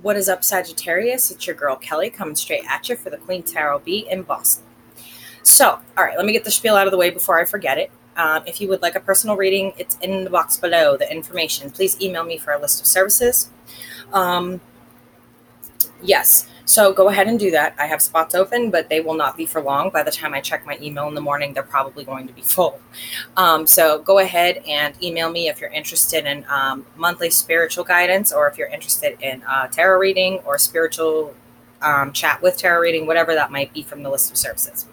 What is up, Sagittarius? It's your girl Kelly coming straight at you for the Queen Tarot B in Boston. So, all right, let me get the spiel out of the way before I forget it. If you would like a personal reading, it's in the box below, the information. Please email me for a list of services. Yes, so go ahead and do that. I have spots open, but they will not be for long. By the time I check my email in the morning, they're probably going to be full. So go ahead and email me if you're interested in monthly spiritual guidance, or if you're interested in tarot reading or spiritual chat with tarot reading, whatever that might be from the list of services.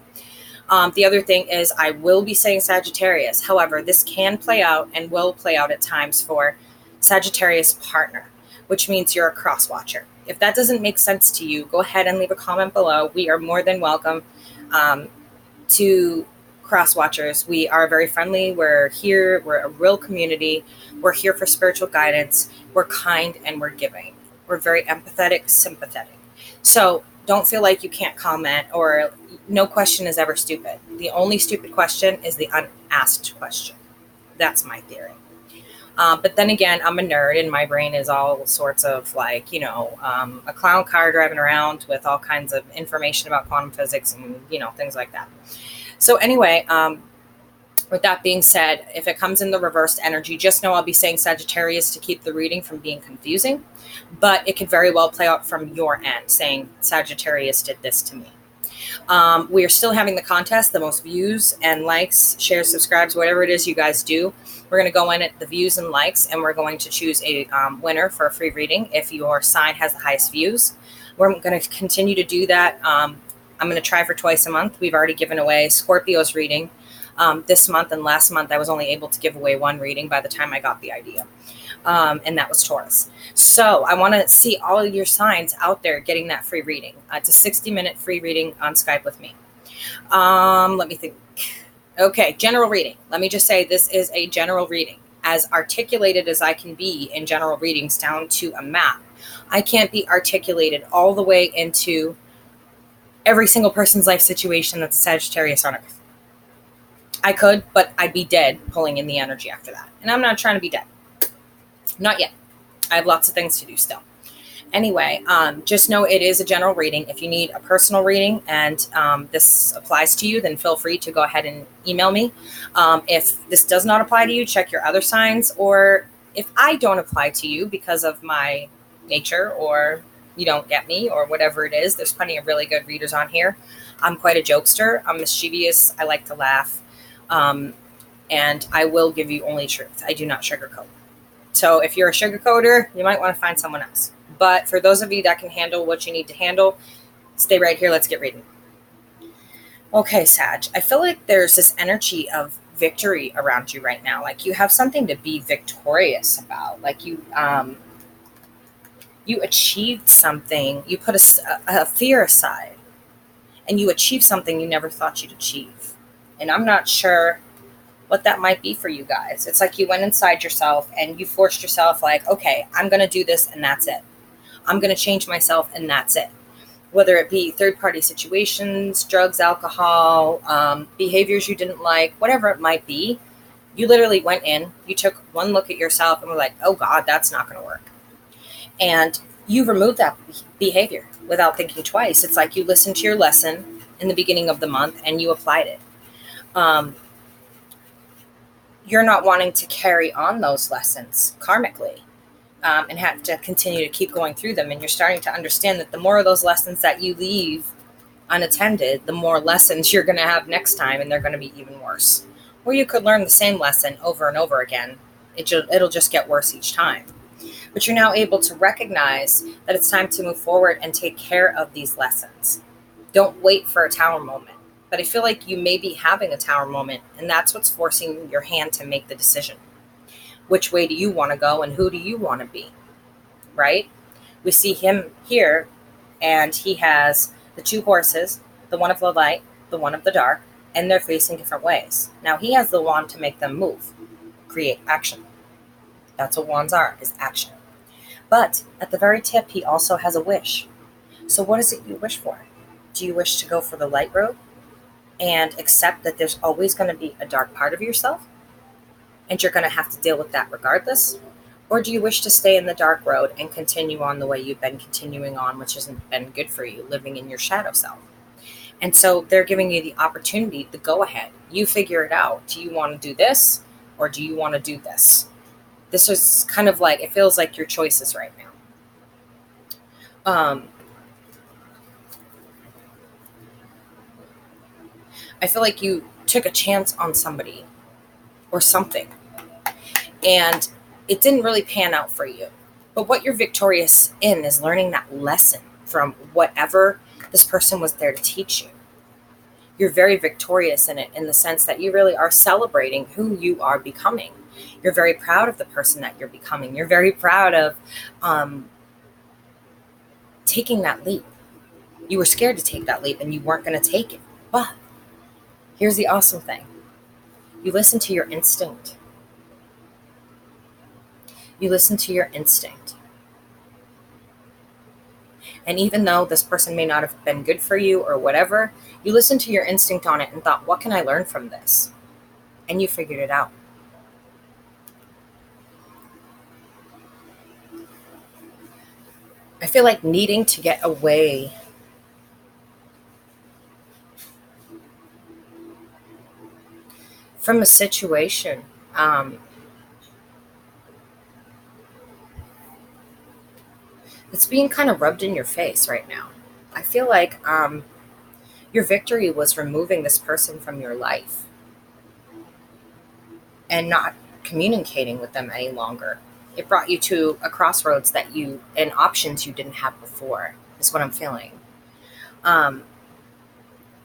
The other thing is I will be saying Sagittarius. However, this can play out and will play out at times for Sagittarius partner, which means you're a cross watcher. If that doesn't make sense to you, go ahead and leave a comment below. We are more than welcome to cross watchers. We are very friendly. We're here. We're a real community. We're here for spiritual guidance. We're kind and we're giving. We're very empathetic, sympathetic. So don't feel like you can't comment, or no question is ever stupid. The only stupid question is the unasked question. That's my theory. But then again, I'm a nerd and my brain is all sorts of like, a clown car driving around with all kinds of information about quantum physics and, things like that. So anyway, with that being said, if it comes in the reversed energy, just know I'll be saying Sagittarius to keep the reading from being confusing, but it could very well play out from your end saying Sagittarius did this to me. We are still having the contest, the most views and likes, shares, subscribes, whatever it is you guys do. We're going to go in at the views and likes, and we're going to choose a winner for a free reading if your sign has the highest views. We're going to continue to do that. I'm going to try for twice a month. We've already given away Scorpio's reading this month, and last month I was only able to give away one reading by the time I got the idea. And that was Taurus. So I want to see all of your signs out there getting that free reading. It's a 60-minute free reading on Skype with me. Let me think. Okay, general reading. Let me just say this is a general reading. As articulated as I can be in general readings down to a map, I can't be articulated all the way into every single person's life situation that's a Sagittarius on Earth. I could, but I'd be dead pulling in the energy after that. And I'm not trying to be dead. Not yet. I have lots of things to do still. Anyway, just know it is a general reading. If you need a personal reading and this applies to you, then feel free to go ahead and email me. If this does not apply to you, check your other signs. Or if I don't apply to you because of my nature, or you don't get me, or whatever it is, there's plenty of really good readers on here. I'm quite a jokester. I'm mischievous. I like to laugh. And I will give you only truth. I do not sugarcoat. So if you're a sugarcoater, you might want to find someone else. But for those of you that can handle what you need to handle, stay right here. Let's get reading. Okay, Sag, I feel like there's this energy of victory around you right now. Like you have something to be victorious about. Like you achieved something. You put a fear aside, and you achieved something you never thought you'd achieve. And I'm not sure what that might be for you guys. It's like you went inside yourself and you forced yourself like, okay, I'm going to do this and that's it. I'm going to change myself and that's it. Whether it be third-party situations, drugs, alcohol, behaviors you didn't like, whatever it might be, you literally went in, you took one look at yourself and were like, oh God, that's not going to work. And you removed that behavior without thinking twice. It's like you listened to your lesson in the beginning of the month and you applied it. You're not wanting to carry on those lessons karmically and have to continue to keep going through them. And you're starting to understand that the more of those lessons that you leave unattended, the more lessons you're going to have next time, and they're going to be even worse. Or you could learn the same lesson over and over again. It'll just get worse each time. But you're now able to recognize that it's time to move forward and take care of these lessons. Don't wait for a tower moment. But I feel like you may be having a tower moment, and that's what's forcing your hand to make the decision. Which way do you want to go, and who do you want to be? Right? We see him here, and he has the two horses, the one of the light, the one of the dark, and they're facing different ways. Now he has the wand to make them move, create action. That's what wands are, is action. But at the very tip, he also has a wish. So what is it you wish for? Do you wish to go for the light road and accept that there's always going to be a dark part of yourself, and you're going to have to deal with that regardless? Or do you wish to stay in the dark road and continue on the way you've been continuing on, which hasn't been good for you, living in your shadow self? And so they're giving you the opportunity to go ahead. You figure it out. Do you want to do this or do you want to do this? This is kind of like, it feels like your choices right now. I feel like you took a chance on somebody or something, and it didn't really pan out for you. But what you're victorious in is learning that lesson from whatever this person was there to teach you. You're very victorious in it, in the sense that you really are celebrating who you are becoming. You're very proud of the person that you're becoming. You're very proud of taking that leap. You were scared to take that leap and you weren't going to take it. But here's the awesome thing. You listen to your instinct. You listen to your instinct. And even though this person may not have been good for you or whatever, you listened to your instinct on it and thought, what can I learn from this? And you figured it out. I feel like needing to get away from a situation. It's being kind of rubbed in your face right now. I feel like your victory was removing this person from your life and not communicating with them any longer. It brought you to a crossroads and options you didn't have before, is what I'm feeling.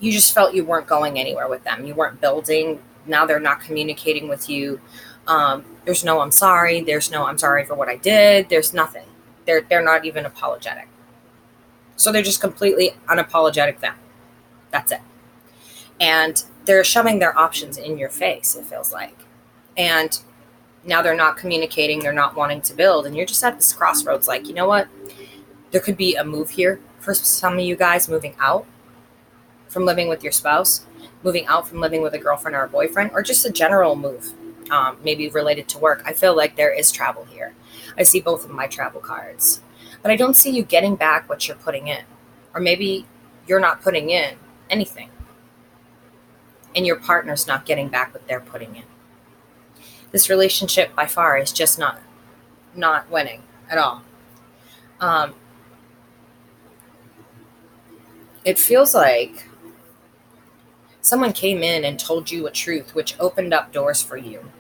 You just felt you weren't going anywhere with them. You weren't building. Now they're not communicating with you. There's no I'm sorry. There's no I'm sorry for what I did. There's nothing. They're not even apologetic. So they're just completely unapologetic them. That's it. And they're shoving their options in your face, it feels like. And now they're not communicating. They're not wanting to build. And you're just at this crossroads like, you know what? There could be a move here for some of you guys, moving out from living with your spouse, moving out from living with a girlfriend or a boyfriend, or just a general move, maybe related to work. I feel like there is travel here. I see both of my travel cards. But I don't see you getting back what you're putting in. Or maybe you're not putting in anything, and your partner's not getting back what they're putting in. This relationship by far is just not winning at all. It feels like someone came in and told you a truth which opened up doors for you.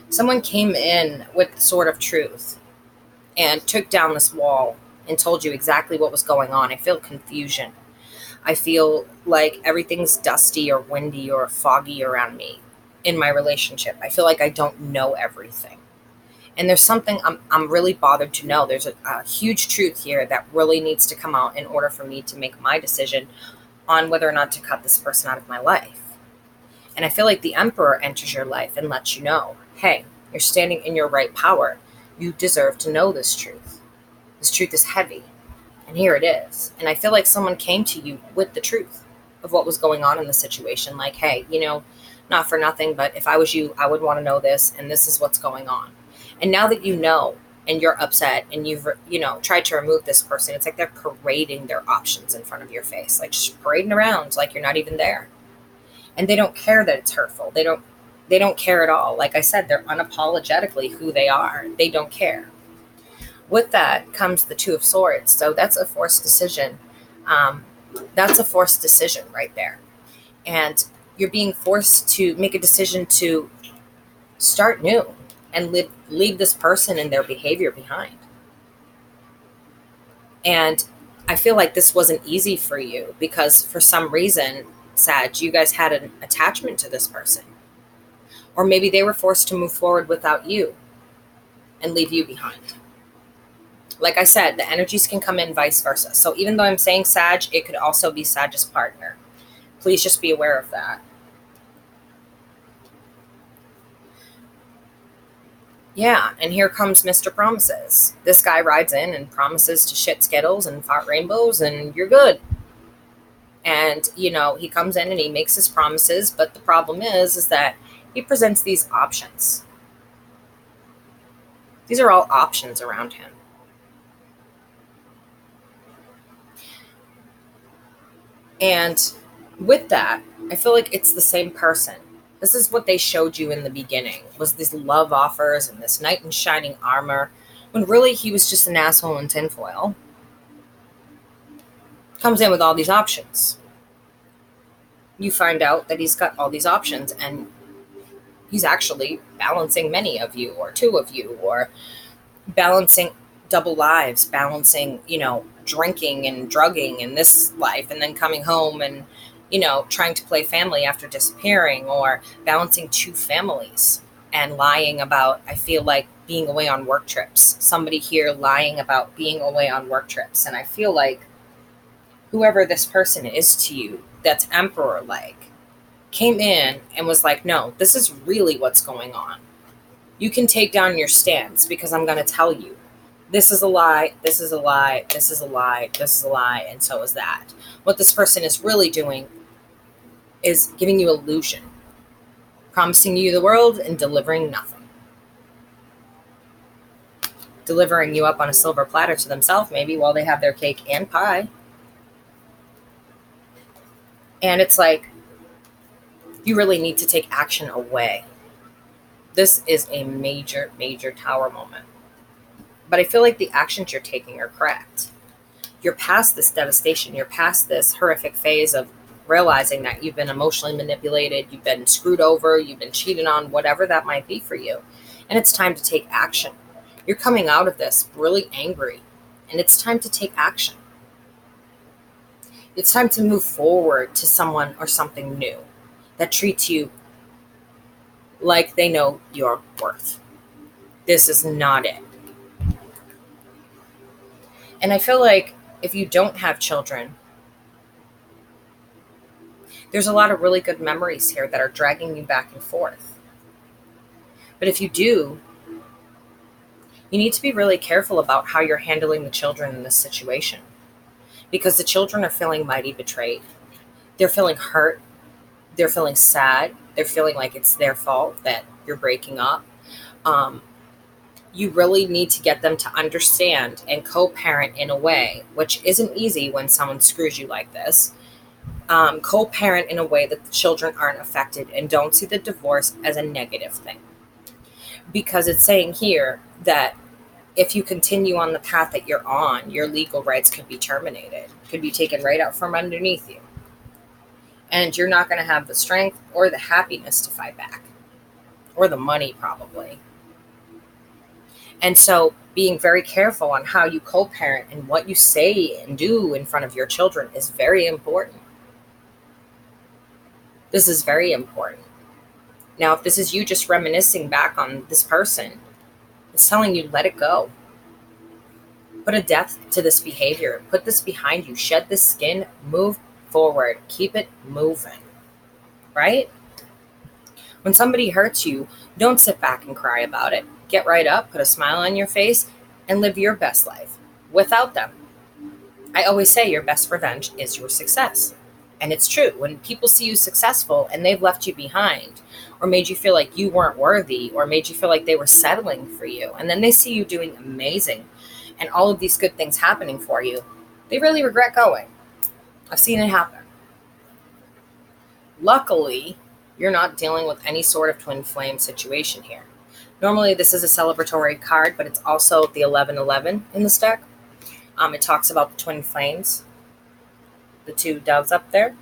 Someone came in with sort of truth and took down this wall and told you exactly what was going on. I feel confusion. I feel like everything's dusty or windy or foggy around me in my relationship. I feel like I don't know everything. And there's something I'm really bothered to know. There's a huge truth here that really needs to come out in order for me to make my decision on whether or not to cut this person out of my life. And I feel like the Emperor enters your life and lets you know, hey, you're standing in your right power. You deserve to know this truth. This truth is heavy. And here it is. And I feel like someone came to you with the truth of what was going on in the situation. Like, hey, not for nothing, but if I was you, I would want to know this, and this is what's going on. And now that you know, and you're upset, and you've, tried to remove this person, it's like they're parading their options in front of your face, like just parading around like you're not even there. And they don't care that it's hurtful. They don't care at all. Like I said, they're unapologetically who they are. They don't care. With that comes the Two of Swords. So that's a forced decision. That's a forced decision right there. And you're being forced to make a decision to start new and leave this person and their behavior behind. And I feel like this wasn't easy for you because for some reason, Sag, you guys had an attachment to this person. Or maybe they were forced to move forward without you and leave you behind. Like I said, the energies can come in vice versa. So even though I'm saying Sag, it could also be Sag's partner. Please just be aware of that. Yeah, and here comes Mr. Promises. This guy rides in and promises to shit Skittles and fart rainbows and you're good. And, he comes in and he makes his promises, but the problem is that he presents these options. These are all options around him. And with that, I feel like it's the same person. This is what they showed you in the beginning, was these love offers and this knight in shining armor, when really he was just an asshole in tinfoil. Comes in with all these options. You find out that he's got all these options, and he's actually balancing many of you, or two of you, or balancing double lives, balancing, drinking and drugging in this life, and then coming home and, trying to play family after disappearing, or balancing two families and lying about, I feel like, being away on work trips. Somebody here lying about being away on work trips. And I feel like whoever this person is to you that's emperor-like came in and was like, no, this is really what's going on. You can take down your stance because I'm going to tell you. This is a lie, this is a lie, this is a lie, this is a lie, and so is that. What this person is really doing is giving you illusion, promising you the world and delivering nothing. Delivering you up on a silver platter to themselves, maybe, while they have their cake and pie. And it's like, you really need to take action away. This is a major, major tower moment. But I feel like the actions you're taking are correct. You're past this devastation. You're past this horrific phase of realizing that you've been emotionally manipulated, you've been screwed over, you've been cheated on, whatever that might be for you. And it's time to take action. You're coming out of this really angry, and it's time to take action. It's time to move forward to someone or something new that treats you like they know your worth. This is not it. And I feel like if you don't have children, there's a lot of really good memories here that are dragging you back and forth. But if you do, you need to be really careful about how you're handling the children in this situation, because the children are feeling mighty betrayed. They're feeling hurt. They're feeling sad. They're feeling like it's their fault that you're breaking up. You really need to get them to understand and co-parent in a way, which isn't easy when someone screws you like this. Co-parent in a way that the children aren't affected and don't see the divorce as a negative thing. Because it's saying here that if you continue on the path that you're on, your legal rights could be terminated, could be taken right out from underneath you. And you're not going to have the strength or the happiness to fight back, or the money probably. And so being very careful on how you co-parent and what you say and do in front of your children is very important. This is very important. Now, if this is you just reminiscing back on this person, it's telling you, let it go. Put a death to this behavior. Put this behind you. Shed this skin. Move forward. Keep it moving. Right? When somebody hurts you, don't sit back and cry about it. Get right up, put a smile on your face, and live your best life without them. I always say your best revenge is your success. And it's true. When people see you successful and they've left you behind, or made you feel like you weren't worthy, or made you feel like they were settling for you, and then they see you doing amazing and all of these good things happening for you, they really regret going. I've seen it happen. Luckily, you're not dealing with any sort of twin flame situation here. Normally, this is a celebratory card, but it's also the 1111 in this deck. It talks about the twin flames, the two doves up there.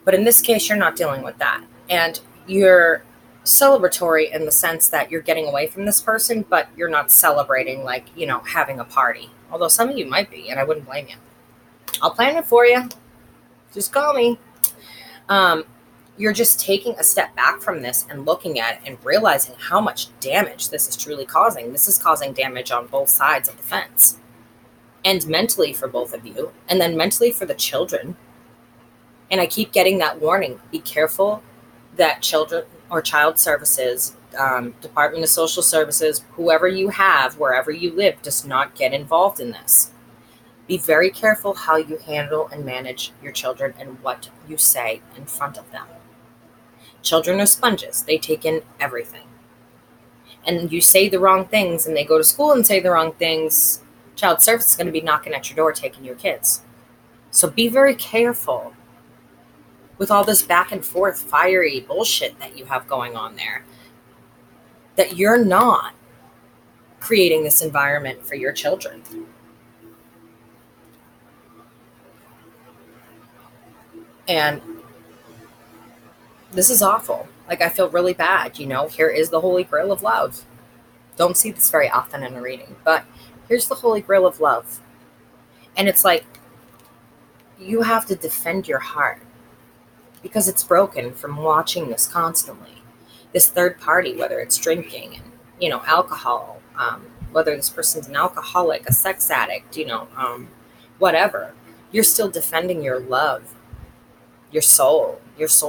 But in this case, you're not dealing with that. And you're celebratory in the sense that you're getting away from this person, but you're not celebrating like, having a party. Although some of you might be, and I wouldn't blame you. I'll plan it for you. Just call me. You're just taking a step back from this and looking at it and realizing how much damage this is truly causing. This is causing damage on both sides of the fence. And mentally for both of you, and then mentally for the children. And I keep getting that warning. Be careful that children or child services, Department of Social Services, whoever you have, wherever you live, does not get involved in this. Be very careful how you handle and manage your children and what you say in front of them. Children are sponges. They take in everything. and you say the wrong things and they go to school and say the wrong things, child service is going to be knocking at your door taking your kids. So be very careful with all this back and forth fiery bullshit that you have going on there, that you're not creating this environment for your children. And this is awful. Like, I feel really bad, here is the Holy Grail of love. Don't see this very often in a reading, but here's the Holy Grail of love. And it's like, you have to defend your heart because it's broken from watching this constantly. This third party, whether it's drinking and, alcohol, whether this person's an alcoholic, a sex addict, whatever, you're still defending your love, your soul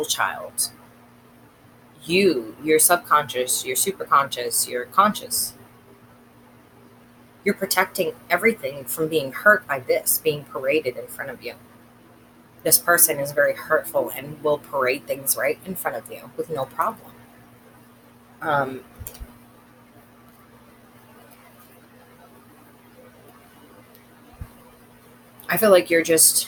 child. Your subconscious, your superconscious, your conscious. You're protecting everything from being hurt by this being paraded in front of you. This person is very hurtful and will parade things right in front of you with no problem. I feel like you're just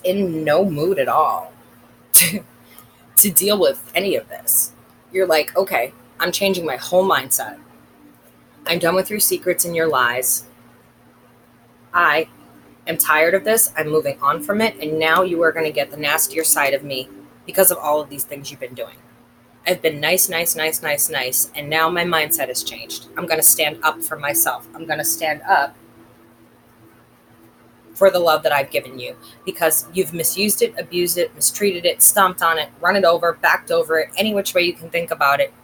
in no mood at all to deal with any of this. You're like, okay, I'm changing my whole mindset. I'm done with your secrets and your lies. I am tired of this. I'm moving on from it. And now you are going to get the nastier side of me because of all of these things you've been doing. I've been nice. And now my mindset has changed. I'm going to stand up for myself. I'm going to stand up for the love that I've given you, because you've misused it, abused it, mistreated it, stomped on it, run it over, backed over it, any which way you can think about it.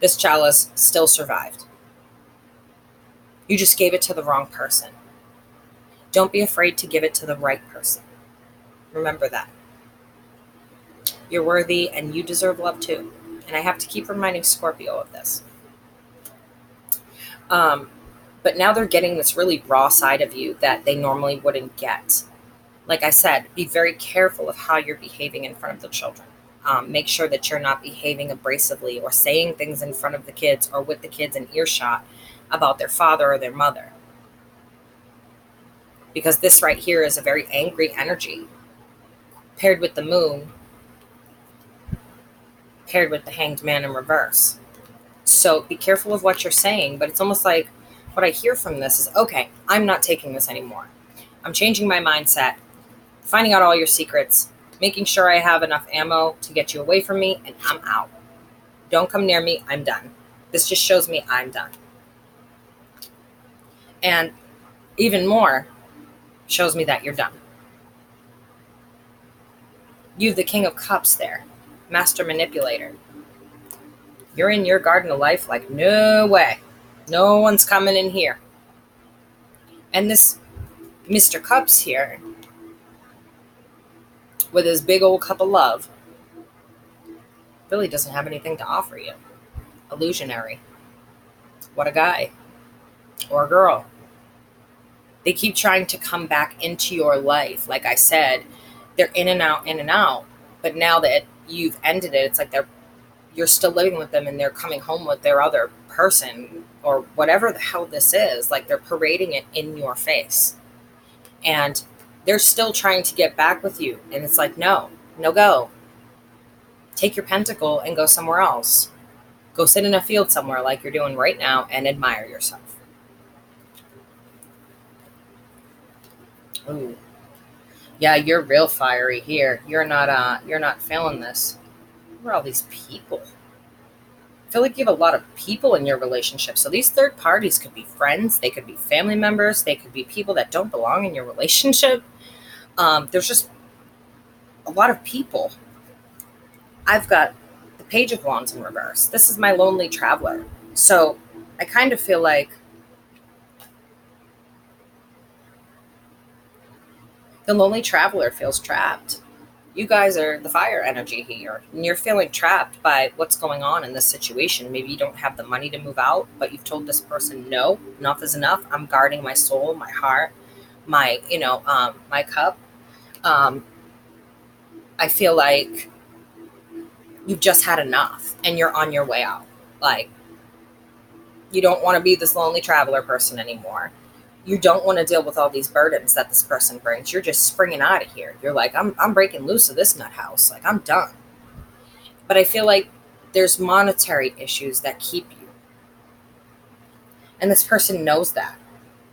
This chalice still survived. You just gave it to the wrong person. Don't be afraid to give it to the right person. Remember that. You're worthy and you deserve love too. And I have to keep reminding Scorpio of this. But now they're getting this really raw side of you that they normally wouldn't get. Like I said, be very careful of how you're behaving in front of the children. Make sure that you're not behaving abrasively or saying things in front of the kids or with the kids in earshot about their father or their mother. Because this right here is a very angry energy paired with the moon, paired with the Hanged Man in reverse. So be careful of what you're saying, but it's almost like what I hear from this is, okay, I'm not taking this anymore. I'm changing my mindset, finding out all your secrets, making sure I have enough ammo to get you away from me, and I'm out. Don't come near me. I'm done. This just shows me I'm done. And even more shows me that you're done. You have the King of Cups there, Master Manipulator. You're in your garden of life like, no way. No one's coming in here. And this Mr. Cups here, with his big old cup of love, really doesn't have anything to offer you. Illusionary. What a guy. Or a girl. They keep trying to come back into your life. Like I said, they're in and out. But now that you've ended it, it's like you're still living with them and they're coming home with their other person or whatever the hell this is. Like, they're parading it in your face. And they're still trying to get back with you. And it's like, no go. Take your pentacle and go somewhere else. Go sit in a field somewhere like you're doing right now and admire yourself. Ooh. Yeah, you're real fiery here. You're not feeling this. Who are all these people? I feel like you have a lot of people in your relationship. So these third parties could be friends. They could be family members. They could be people that don't belong in your relationship. There's just a lot of people. I've got the Page of Wands in reverse. This is my lonely traveler. So I kind of feel like the lonely traveler feels trapped. You guys are the fire energy here, and you're feeling trapped by what's going on in this situation. Maybe you don't have the money to move out, but you've told this person, no, enough is enough. I'm guarding my soul, my heart, my cup. I feel like you've just had enough and you're on your way out. Like, you don't want to be this lonely traveler person anymore. You don't want to deal with all these burdens that this person brings. You're just springing out of here. You're like, I'm breaking loose of this nut house. Like, I'm done. But I feel like there's monetary issues that keep you. And this person knows that.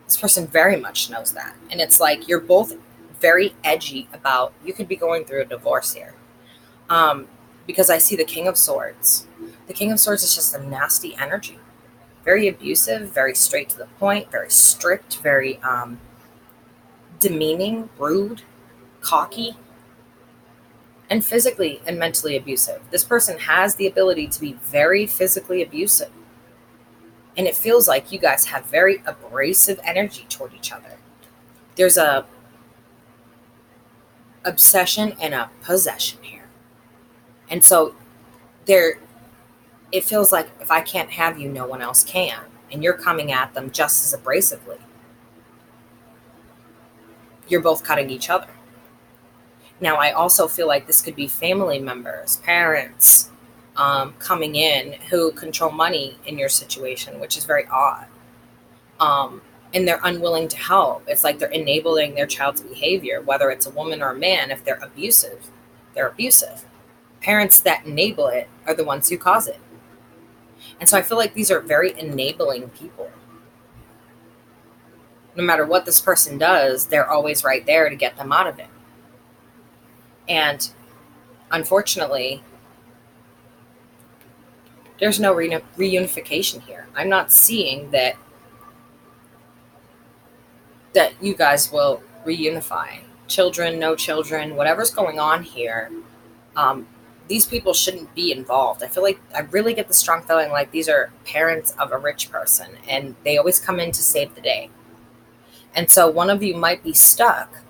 This person very much knows that. And it's like you're both very edgy about, you could be going through a divorce here. Because I see the King of Swords. The King of Swords is just a nasty energy. Very abusive, very straight to the point, very strict, very demeaning, rude, cocky, and physically and mentally abusive. This person has the ability to be very physically abusive. And it feels like you guys have very abrasive energy toward each other. There's a obsession and a possession here. And so it feels like if I can't have you, no one else can. And you're coming at them just as abrasively. You're both cutting each other. Now, I also feel like this could be family members, parents, coming in who control money in your situation, which is very odd. And they're unwilling to help. It's like they're enabling their child's behavior, whether it's a woman or a man. If they're abusive, they're abusive. Parents that enable it are the ones who cause it. And so I feel like these are very enabling people. No matter what this person does, they're always right there to get them out of it. And unfortunately, there's no reunification here. I'm not seeing that you guys will reunify. Children, no children, whatever's going on here, these people shouldn't be involved. I feel like I really get the strong feeling like these are parents of a rich person, and they always come in to save the day. And so one of you might be stuck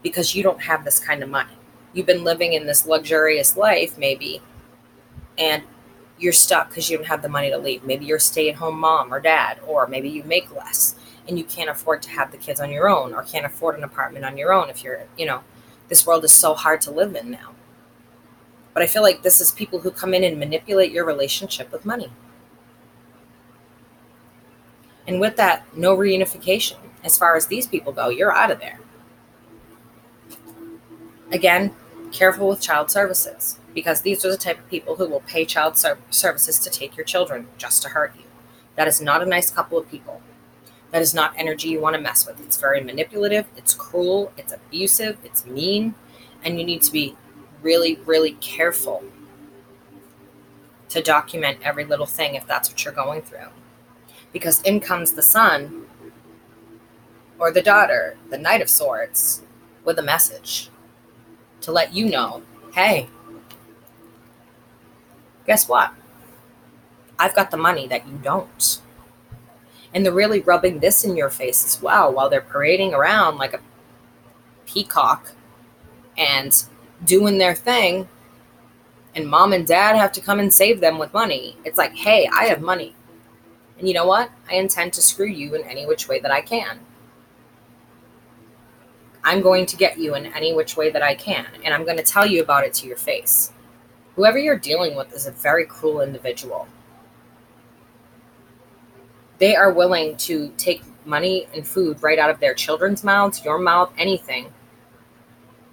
because you don't have this kind of money. You've been living in this luxurious life, maybe, and you're stuck because you don't have the money to leave. Maybe you're a stay-at-home mom or dad, or maybe you make less and you can't afford to have the kids on your own, or can't afford an apartment on your own if you're, this world is so hard to live in now. But I feel like this is people who come in and manipulate your relationship with money. And with that, no reunification. As far as these people go, you're out of there. Again, careful with child services, because these are the type of people who will pay child services to take your children just to hurt you. That is not a nice couple of people. That is not energy you want to mess with. It's very manipulative, it's cruel, it's abusive, it's mean, and you need to be really, really careful to document every little thing if that's what you're going through. Because in comes the son or the daughter, the Knight of Swords, with a message to let you know, hey, guess what? I've got the money that you don't. And they're really rubbing this in your face as well while they're parading around like a peacock and doing their thing. And mom and dad have to come and save them with money. It's like, hey, I have money. And you know what? I intend to screw you in any which way that I can. I'm going to get you in any which way that I can. And I'm going to tell you about it to your face. Whoever you're dealing with is a very cruel individual. They are willing to take money and food right out of their children's mouths, your mouth, anything.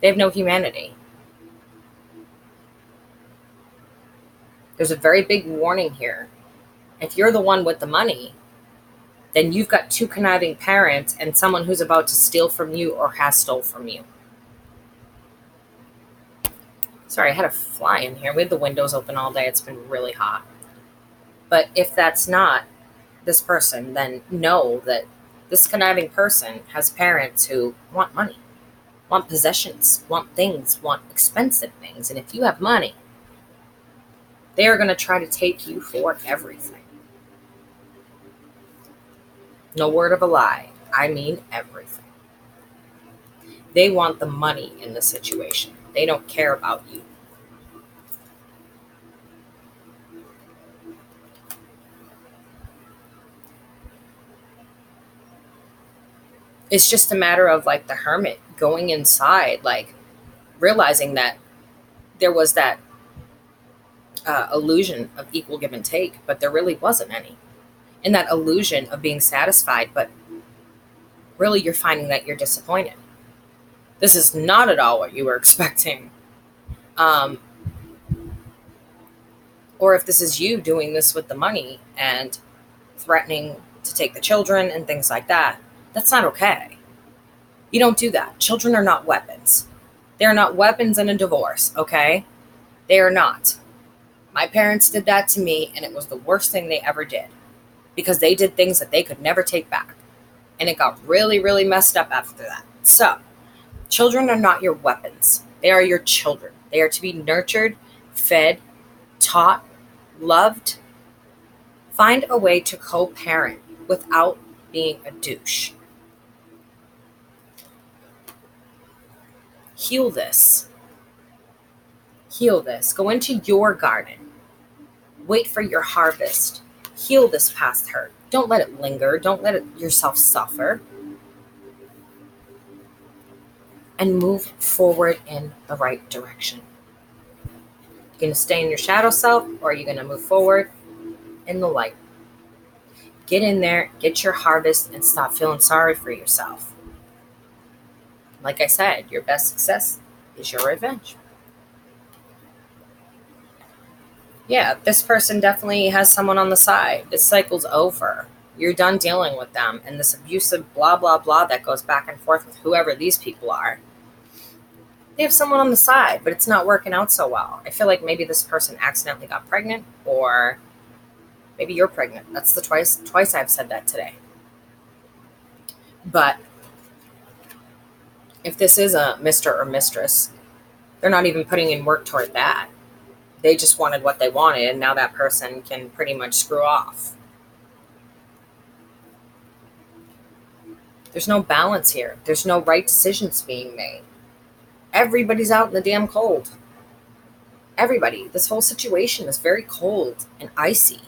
They have no humanity. There's a very big warning here. If you're the one with the money, then you've got two conniving parents and someone who's about to steal from you or has stole from you. Sorry, I had a fly in here. We had the windows open all day. It's been really hot. But if that's not this person, then know that this conniving person has parents who want money, want possessions, want things, want expensive things. And if you have money, they are going to try to take you for everything. No word of a lie. I mean everything. They want the money in the situation. They don't care about you. It's just a matter of like the hermit going inside, like realizing that there was that illusion of equal give and take, but there really wasn't any. And that illusion of being satisfied, but really you're finding that you're disappointed. This is not at all what you were expecting. Or if this is you doing this with the money and threatening to take the children and things like that, that's not okay. You don't do that. Children are not weapons. They are not weapons in a divorce, okay? They are not. My parents did that to me, and it was the worst thing they ever did because they did things that they could never take back. And it got really, really messed up after that. So, children are not your weapons. They are your children. They are to be nurtured, fed, taught, loved. Find a way to co-parent without being a douche. Heal this. Heal this. Go into your garden. Wait for your harvest. Heal this past hurt. Don't let it linger. Don't let yourself suffer. And move forward in the right direction. You're going to stay in your shadow self, or are you going to move forward in the light? Get in there, get your harvest, and stop feeling sorry for yourself. Like I said, your best success is your revenge. Yeah, this person definitely has someone on the side. This cycle's over. You're done dealing with them. And this abusive blah, blah, blah that goes back and forth with whoever these people are. They have someone on the side, but it's not working out so well. I feel like maybe this person accidentally got pregnant, or maybe you're pregnant. That's the twice I've said that today. But if this is a Mr. or Mistress, they're not even putting in work toward that. They just wanted what they wanted, and now that person can pretty much screw off. There's no balance here. There's no right decisions being made. Everybody's out in the damn cold. Everybody. This whole situation is very cold and icy.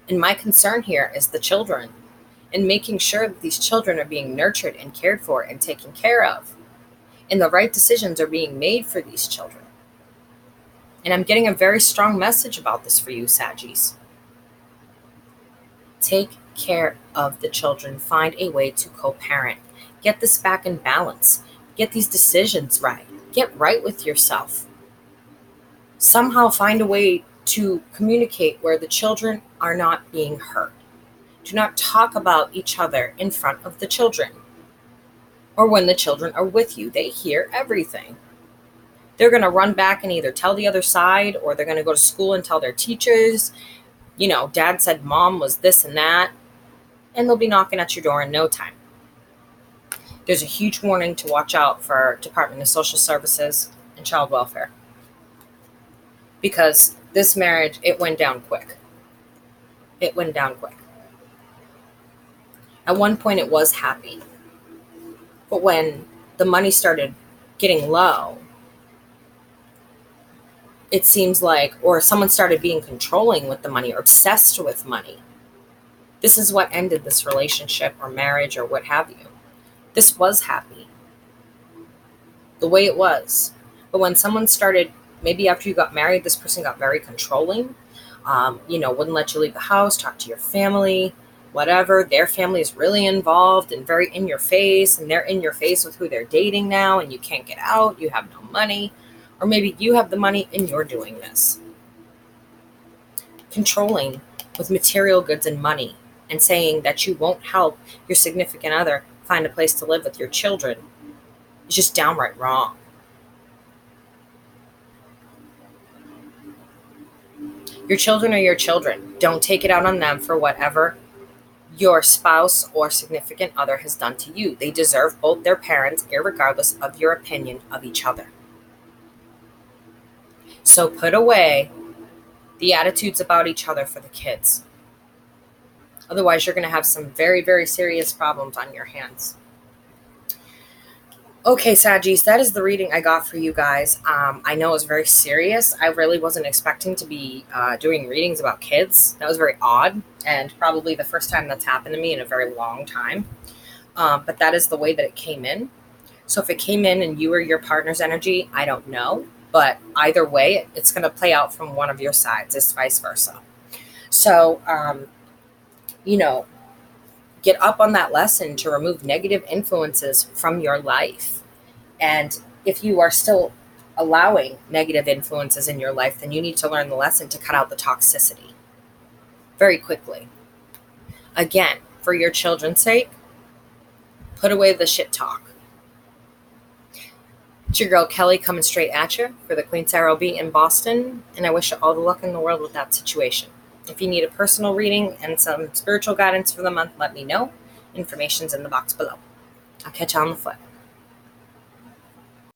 And my concern here is the children, and making sure that these children are being nurtured and cared for and taken care of. And the right decisions are being made for these children. And I'm getting a very strong message about this for you, Saggies. Take care of the children. Find a way to co-parent. Get this back in balance. Get these decisions right. Get right with yourself. Somehow find a way to communicate where the children are not being hurt. Do not talk about each other in front of the children. Or when the children are with you, they hear everything. They're going to run back and either tell the other side, or they're going to go to school and tell their teachers, dad said mom was this and that, and they'll be knocking at your door in no time. There's a huge warning to watch out for Department of Social Services and Child Welfare. Because this marriage, it went down quick. It went down quick. At one point it was happy. But when the money started getting low, it seems like, or someone started being controlling with the money or obsessed with money. This is what ended this relationship or marriage or what have you. This was happy. The way it was. But when someone started, maybe after you got married, this person got very controlling, wouldn't let you leave the house, talk to your family, whatever. Their family is really involved and very in your face, and they're in your face with who they're dating now, and you can't get out, you have no money. Or maybe you have the money and you're doing this. Controlling with material goods and money, and saying that you won't help your significant other find a place to live with your children is just downright wrong. Your children are your children. Don't take it out on them for whatever your spouse or significant other has done to you. They deserve both their parents, irregardless of your opinion of each other. So put away the attitudes about each other for the kids. Otherwise, you're going to have some very, very serious problems on your hands. Okay, Saggies, that is the reading I got for you guys. I know it was very serious. I really wasn't expecting to be doing readings about kids. That was very odd, and probably the first time that's happened to me in a very long time. But that is the way that it came in. So if it came in and you were your partner's energy, I don't know. But either way, it's going to play out from one of your sides. It's vice versa. So, get up on that lesson to remove negative influences from your life. And if you are still allowing negative influences in your life, then you need to learn the lesson to cut out the toxicity very quickly. Again, for your children's sake, put away the shit talk. It's your girl Keli coming straight at you for the Queen's RLB in Boston, and I wish you all the luck in the world with that situation. If you need a personal reading and some spiritual guidance for the month, let me know. Information's in the box below. I'll catch you on the flip.